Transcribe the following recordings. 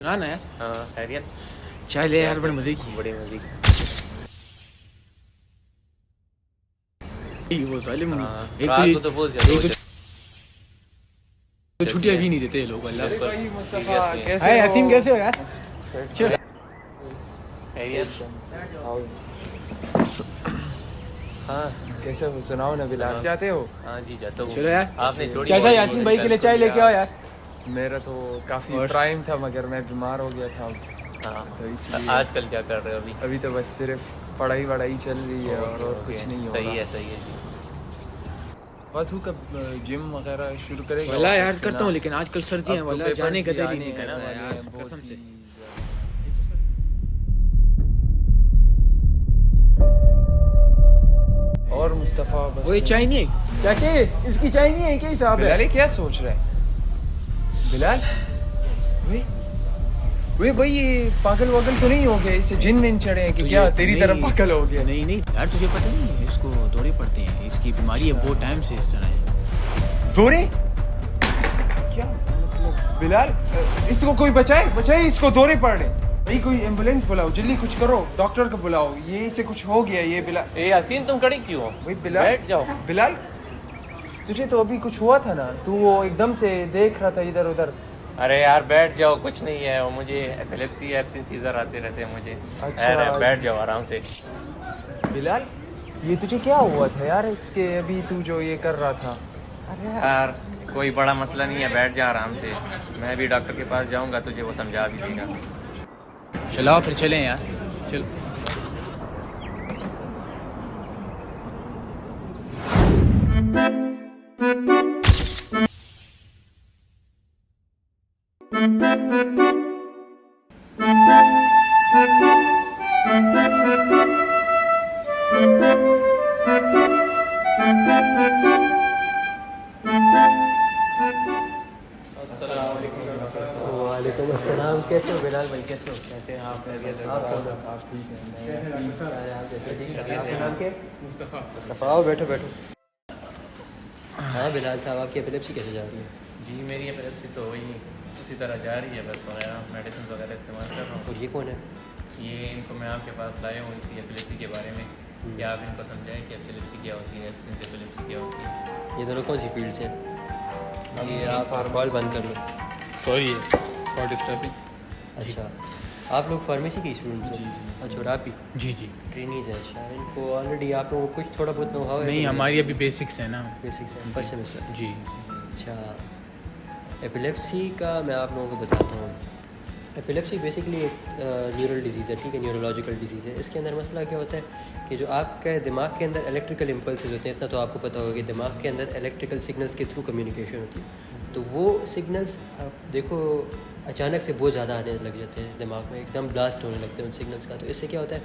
ना ना यार। हाँ खैरियत। चल यार बड़े मजे की। बड़ी मजे वो जालिम हाँ, एक रात को तो बहुत ज़्यादा तो छुट्टियां भी नहीं देते ये लोग अल्लाह। भाई मुस्तफा कैसे हाय हो? यासीन कैसे हो यार? चल खैरियत। हाँ कैसे हो? सुनाओ ना बिलाल, जाते हो? हाँ जी जाता हूँ। चलो यार। आपने छोड़ी चाचा बहुत यासीन भाई के लिए कल चाय तो लेके आओ यार। मेरा तो काफ़ी और? प्राइम था मगर मैं बीमार हो गया था। हाँ तो इसलिए आजकल क्या कर रहे हो अभी? अभी तो बस सिर्फ पढ़ाई वढ़ाई चल रही है और कुछ नहीं हो सही है रहा। सही है जी। वधू कब जिम वगैरह शुरू करेगा? वाला यार वापस से करता ना? हूँ लेकिन आजकल सर्दियां अब तो वाला पेपर्स जाने का भी दिल ही आने नहीं हैं करता वाले यार हैं, बहुत कसम से। ही और मुस्तफ़ा बस वो ये चाय नहीं है चाचे, इसकी चाय नहीं है क्या हिसाब बिलाल है? ये क्या सोच रहा है? बिलाल वे भाई ये पागल वागल तो नहीं हो गया? इसे जिन विन चढ़े हैं कि क्या तेरी तरफ पागल हो गया? नहीं नहीं यार तुझे पता नहीं है इसको दौरे पड़ते हैं, इसकी बीमारी है बहुत टाइम से इस तरह है। दौरे क्या मतलब? बिलाल इसको कोई बचाए इसको, दौरे पड़ रहे। भाई कोई एम्बुलेंस बुलाओ, जल्दी कुछ करो, डॉक्टर को बुलाओ, ये इसे कुछ हो गया ये बिलाल। ए यासीन तुम खड़ी क्यों हो? भाई बिलाल बैठ जाओ। बिलाल तुझे तो अभी कुछ हुआ था ना, तू वो एकदम से देख रहा था इधर उधर। अरे यार बैठ जाओ, कुछ नहीं है, वो मुझे एपिलेप्सी एब्सेंट सीजर आते रहते हैं मुझे। अच्छा। अरे बैठ जाओ आराम से। बिलाल ये तुझे क्या हुआ था यार इसके अभी तू जो ये कर रहा था? अरे यार कोई बड़ा मसला नहीं है, बैठ जा आराम से। मैं भी डॉक्टर के पास जाऊंगा, तुझे वो समझा भी देगा। चलाओ फिर चलें यार चल। वालेकुम अस्सलाम। कैसे हो बिलाल भाई? कैसे हो? कैसे हैं आप? आप ठीक है? मुस्तफ़ा आओ बैठो बैठो। हाँ बिलाल साहब आपकी एपिलेप्सी कैसे जा रही है? जी मेरी एपिलेप्सी तो वही उसी तरह जा रही है, बस वगैरह मेडिसिन वगैरह इस्तेमाल कर रहा हूँ। और ये कौन है? ये इनको मैं आपके पास लाया हूँ इसी एपिलेप्सी के बारे में कि आप इनको समझाएं कि एपिलेप्सी क्या होती है, एब्सेंट एपिलेप्सी क्या होती है। ये दोनों कौन सी फील्ड से हैं? ये आप कॉल बंद कर लो। Sorry for disturbing. अच्छा आप लोग फार्मेसी के स्टूडेंट्स हो? अच्छा और आप ही जी जी ट्रेनीज हैं? अच्छा इनको ऑलरेडी आप लोगों को कुछ थोड़ा बहुत नो हाउ है? नहीं हमारी अभी बेसिक्स है ना। बेसिक्स है फर्स्ट सेमेस्टर। जी अच्छा एपिलेप्सी का मैं आप लोगों को बताता हूँ। एपिलेप्सी बेसिकली एक न्यूरल डिजीज़ है, ठीक है, न्यूरोलॉजिकल डिजीज़ है। इसके अंदर मसला क्या होता है कि जो आपके दिमाग के अंदर इलेक्ट्रिकल इम्पल्सेस होते हैं, इतना तो आपको पता होगा कि दिमाग के अंदर इलेक्ट्रिकल सिग्नल्स के थ्रू कम्युनिकेशन होती है। तो वो सिग्नल्स आप देखो अचानक से बहुत ज़्यादा आने लग जाते हैं दिमाग में, एकदम ब्लास्ट होने लगते हैं उन सिग्नल्स का। तो इससे क्या होता है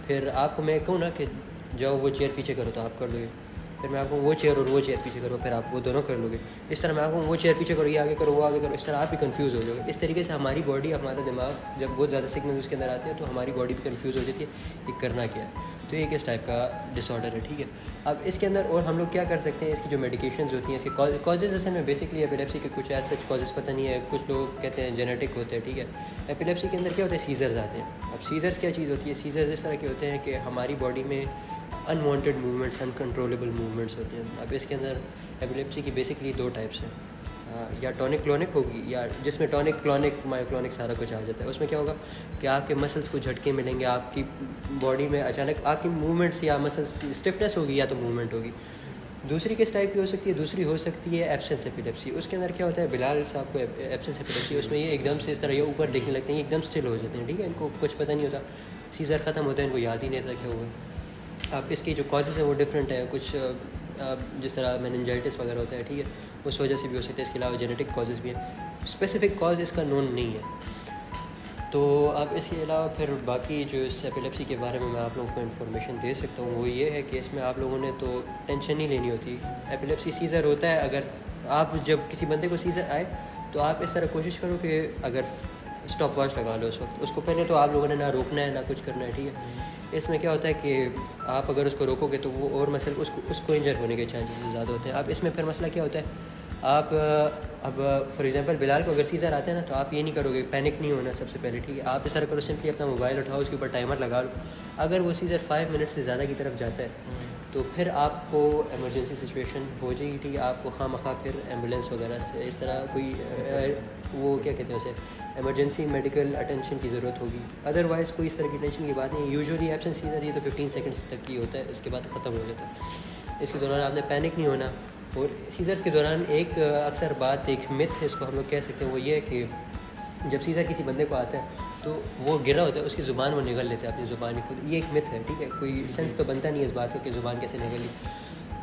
फिर आपको मैं कहूँ ना कि जाओ वो चेयर पीछे करो तो आप कर दोगे, फिर मैं आपको वो चेयर और वो चेयर पीछे करो फिर आप वो दोनों कर लोगे। इस तरह मैं आपको वो चेयर पीछे करो, ये आगे करो, वो आगे करो, इस तरह आप भी कंफ्यूज हो जाओगे। इस तरीके से हमारी बॉडी, हमारा दिमाग जब बहुत ज़्यादा सिग्नल्स उसके अंदर आते हैं तो हमारी बॉडी भी कंफ्यूज हो जाती है ये करना क्या है। तो ये किस टाइप का डिसऑर्डर है, ठीक है। अब इसके अंदर और हम लोग क्या कर सकते हैं, इसकी जो मेडिकेशंस होती हैं, इसके कॉजेज़ असल में बेसिकली एपिलेप्सी के कुछ ऐसे कॉजेज़ पता नहीं है, कुछ लोग कहते हैं जेनेटिक होते हैं, ठीक है। एपिलेप्सी के अंदर क्या होता है, सीजर्स आते हैं। अब सीजर्स क्या चीज़ होती है? सीजर्स इस तरह के होते हैं कि हमारी बॉडी में अनवांटेड मूवमेंट्स, अनकंट्रोलेबल मूवमेंट्स होते हैं। अब इसके अंदर एपिलेप्सी की बेसिकली दो टाइप्स हैं, या टॉनिक क्लॉनिक होगी या जिसमें टॉनिक क्लॉनिक मायोक्लॉनिक सारा कुछ आ जाता है। उसमें क्या होगा कि आपके मसल्स को झटके मिलेंगे, आपकी बॉडी में अचानक आपकी मूवमेंट्स या मसल्स स्टिफनेस होगी या तो मूवमेंट होगी। दूसरी किस टाइप की हो सकती है? दूसरी हो सकती है एब्सेंस एपिलेप्सी। उसके अंदर क्या होता है, बिलाल साहब को एब्सेंस एपिलेप्सी, उसमें ये एकदम से इस तरह ये ऊपर देखने लगते हैं, एकदम स्टिल हो जाते हैं, ठीक है, इनको कुछ पता नहीं होता, सीजर ख़त्म होता है, इनको याद ही नहीं रहता क्या हुआ। अब इसकी जो कॉजेज़ हैं वो डिफरेंट है, कुछ जिस तरह मेनिंजाइटिस वगैरह होता है, ठीक है, उस वजह से भी हो सकता है। इसके अलावा जेनेटिक कॉजेज़ भी हैं, स्पेसिफिक कॉज इसका नोन नहीं है। तो अब इसके अलावा फिर बाकी जो इस एपिलेप्सी के बारे में मैं आप लोगों को इन्फॉर्मेशन दे सकता हूँ वो ये है कि इसमें आप लोगों ने तो टेंशन नहीं लेनी होती। एपिलेप्सी सीज़र होता है, अगर आप जब किसी बंदे को सीज़र आए तो आप इस तरह कोशिश करो कि अगर स्टॉप वॉच लगा लो उस वक्त, उसको पहले तो आप लोगों ने ना रोकना है ना कुछ करना है, ठीक है। इसमें क्या होता है कि आप अगर उसको रोकोगे तो वो और मसल उसको इंजर होने के चांसेस ज़्यादा होते हैं। अब इसमें फिर मसला क्या होता है आप अब फॉर एग्जांपल बिलाल को अगर सीज़र आता है ना, तो आप ये नहीं करोगे, पैनिक नहीं होना सबसे पहले, ठीक है। आप इस तरह करो, सिंपली अपना मोबाइल उठाओ, उसके ऊपर टाइमर लगा लो। अगर वो सीज़र 5 मिनट से ज़्यादा की तरफ जाता है तो फिर आपको इमरजेंसी सिचुएशन हो जाएगी, ठीक है। आपको खामखा फिर एम्बुलेंस वगैरह से इस तरह कोई वो क्या कहते हैं उसे, इमरजेंसी मेडिकल अटेंशन की ज़रूरत होगी। अदरवाइज़ कोई इस तरह की टेंशन की बात नहीं। यूजुअली एब्सेंट सीज़र ये तो 15 सेकंड्स तक की होता है, इसके बाद ख़त्म हो जाता है। इसके दौरान आपने पैनिक नहीं होना। और सीज़र्स के दौरान एक अक्सर बात, एक मिथ इसको हम लोग कह सकते हैं, वो ये है कि जब सीज़र किसी बंदे को आता है तो वो गिरा होता है, उसकी ज़ुबान वो निगल लेते हैं अपनी ज़ुबान ही खुद। ये एक मिथ है, ठीक है। कोई सेंस तो बनता नहीं है इस बात का कि ज़ुबान कैसे निगली।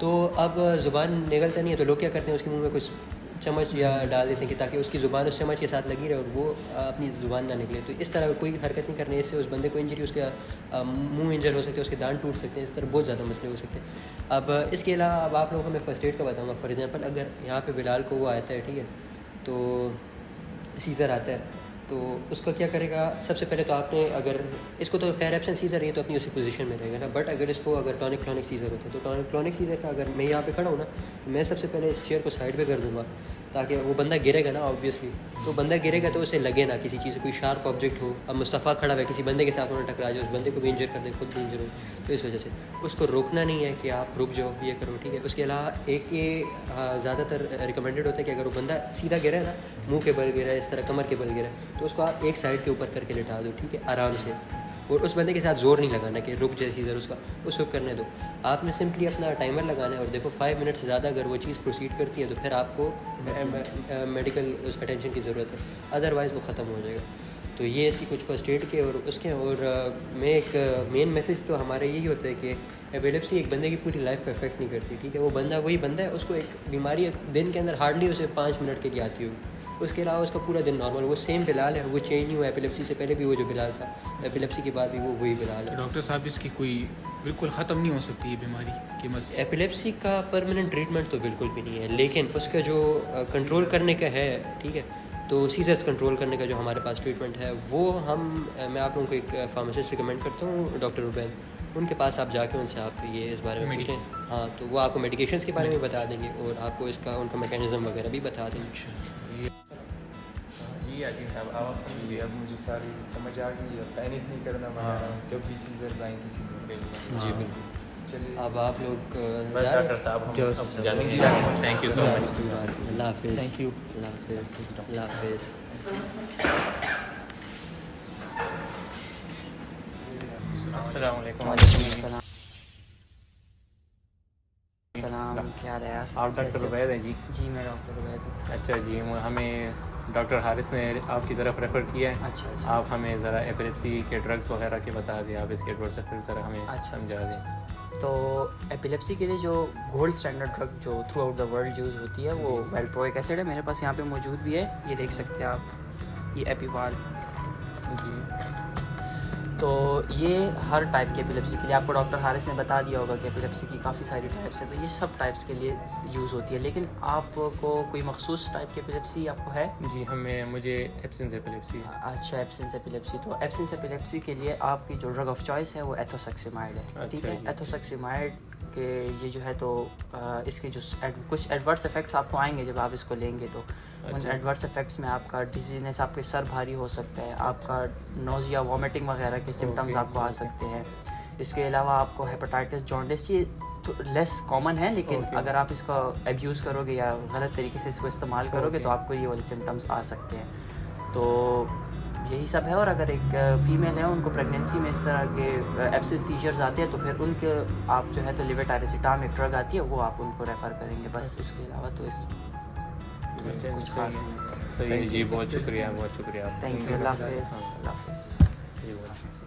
तो अब ज़ुबान निगलता नहीं है तो लोग क्या करते हैं, उसके मुंह में कुछ चम्मच या डाल देते हैं कि ताकि उसकी ज़ुबान उस चम्मच के साथ लगी रहे और वो अपनी ज़ुबान ना निकले। तो इस तरह कोई हरकत नहीं करनी, इससे उस बंदे को इंजरी, उसका मुंह इंजर हो सकते हैं, उसके दांत टूट सकते हैं, इस तरह बहुत ज़्यादा मसले हो सकते हैं। अब इसके अलावा अब आप लोगों को मैं फ़र्स्ट एड का बताऊँगा। फॉर एग्जांपल अगर यहाँ पे बिलाल को वो आता है, ठीक है, तो सीज़र आता है, तो उसका क्या करेगा, सबसे पहले तो आपने, अगर इसको तो खैर एब्सेंट सीज़र है तो अपनी उसी पोजीशन में रहेगा ना। बट अगर इसको अगर टॉनिक क्लॉनिक सीज़र होता है तो टॉनिक क्लॉनिक सीज़र का अगर मैं यहाँ पे खड़ा हूँ ना, तो मैं सबसे पहले इस चेयर को साइड पे कर दूँगा ताकि वो बंदा गिरेगा ना, ऑब्वियसली तो बंदा गिरेगा तो उसे लगे ना किसी चीज़ से, कोई शार्प ऑब्जेक्ट हो। अब मुस्तफ़ा खड़ा है, किसी बंदे के साथ उन्हें टकरा जाए, उस बंदे को भी इंजर कर दे, खुद भी इंजर हो, तो इस वजह से उसको रोकना नहीं है कि आप रुक जाओ, ये करो, ठीक है। उसके अलावा एक ये ज़्यादातर रिकमेंडेड होता है कि अगर वो बंदा सीधा गिरा है ना, मुँह के बल गिरा है, इस तरह कमर के बल गिरा है, तो उसको आप एक साइड के ऊपर करके लिटा दो, ठीक है, आराम से। और उस बंदे के साथ ज़ोर नहीं लगाना कि रुक जाए सीज़र, उसको करने दो। आपने सिंपली अपना टाइमर लगाना है और देखो 5 मिनट से ज़्यादा अगर वो चीज़ प्रोसीड करती है तो फिर आपको मेडिकल उस अटेंशन की ज़रूरत है, अदरवाइज़ वो ख़त्म हो जाएगा। तो ये इसकी कुछ फर्स्ट एड के और उसके। और मैं एक मेन मैसेज तो हमारा यही होता है कि एपिलेप्सी एक बंदे की पूरी लाइफ को इफेक्ट नहीं करती, ठीक है। वो बंदा वही बंदा है, उसको एक बीमारी दिन के अंदर हार्डली उसे 5 मिनट के लिए आती होगी, उसके अलावा उसका पूरा दिन नॉर्मल। वो सेम बिलाल है, वो चेंज नहीं हुआ। एपिलेप्सी से पहले भी वो जो बिलाल था, एपिलेप्सी के बाद भी वो वही बिलाल है। डॉक्टर साहब इसकी कोई बिल्कुल ख़त्म नहीं हो सकती ये बीमारी की एपिलेप्सी का परमानेंट ट्रीटमेंट तो बिल्कुल भी नहीं है, लेकिन उसका जो कंट्रोल करने का है, ठीक है, तो सीज़र्स कंट्रोल करने का जो हमारे पास ट्रीटमेंट है वो मैं आप लोगों को एक फार्मासिस्ट रिकमेंड करता हूँ, डॉक्टर रुबैन। उनके पास आप जाके उनसे आप ये इस बारे में पूछें, हाँ, तो वो आपको मेडिकेशंस के बारे में बता देंगे और आपको इसका उनका मैकेनिज़्म वगैरह भी बता देंगे। जी यासीन साहब, आप समझिए, अब मुझे सारी समझ आ गई, अब पैनिक नहीं करना वगैरह, जब भी सीज़र लाएँ किसी को। जी बिल्कुल। चलिए अब आप लोग डॉक्टर साहब हम अब जाएंगे। Thank you so much. अल्लाह हाफिज़। Thank you. अल्लाह हाफिज़। अल्लाह हाफिज़। अस्सलाम वालेकुम। सलाम, क्या हाल है यार? आप डॉक्टर रुबैद हैं जी? जी मैं डॉक्टर रुबैद हूँ। अच्छा जी, हमें डॉक्टर हारिस ने आपकी तरफ रेफ़र किया है। अच्छा। आप हमें ज़रा एपिलेप्सी के ड्रग्स वगैरह के बता दें, आप इसके एडवर्स इफेक्ट्स ज़रा हमें अच्छा, समझा दें। तो एपिलेप्सी के लिए जो गोल्ड स्टैंडर्ड ड्रग जो through out the world use होती है वो वेल्प्रोइक एसिड है। मेरे पास यहाँ पे मौजूद भी है, ये देख सकते हैं आप, ये एपिवाल जी। तो ये हर टाइप के एपिलेप्सी के लिए, आपको डॉक्टर हारिस ने बता दिया होगा कि एपिलेप्सी की काफ़ी सारी टाइप्स हैं, तो ये सब टाइप्स के लिए यूज़ होती है। लेकिन आपको कोई मखसूस टाइप की एपिलेप्सी आपको है? जी, मुझे एब्सेंस एपिलेप्सी। अच्छा, एब्सेंस एपिलेप्सी। तो एब्सेंस एपिलेप्सी के लिए आपकी जो ड्रग ऑफ चॉइस है वो एथोसक्सिमाइड है, ठीक है। एथोसक्सिमाइड के ये जो है तो इसके जो कुछ एडवर्स इफेक्ट्स आपको आएंगे जब आप इसको लेंगे, तो उन एडवर्स इफेक्ट्स में आपका डिजीनेस, आपके सर भारी हो सकता है, आपका नोज़िया, वॉमिटिंग वगैरह के सिम्टम्स आपको आ सकते हैं। इसके अलावा आपको हेपेटाइटिस, जॉन्डिस, ये तो लेस कॉमन है, लेकिन अगर आप इसका एब्यूज़ करोगे या गलत तरीके से इसको इस्तेमाल करोगे तो आपको ये वाले सिम्टम्स आ सकते हैं। तो यही सब है। और अगर एक फ़ीमेल है, उनको प्रेगनेंसी में इस तरह के एब्सेस सीजर्स आते हैं तो फिर उनके आप जो है तो लिवेटायरेसिटाम एक ड्रग आती है, वो आप उनको रेफ़र करेंगे, बस। उसके अलावा तो इस कुछ खास नहीं। सही जी, बहुत शुक्रिया, बहुत शुक्रिया। Thank you. अल्लाह हाफ़िज़। जी, बहुत शुक्रिया।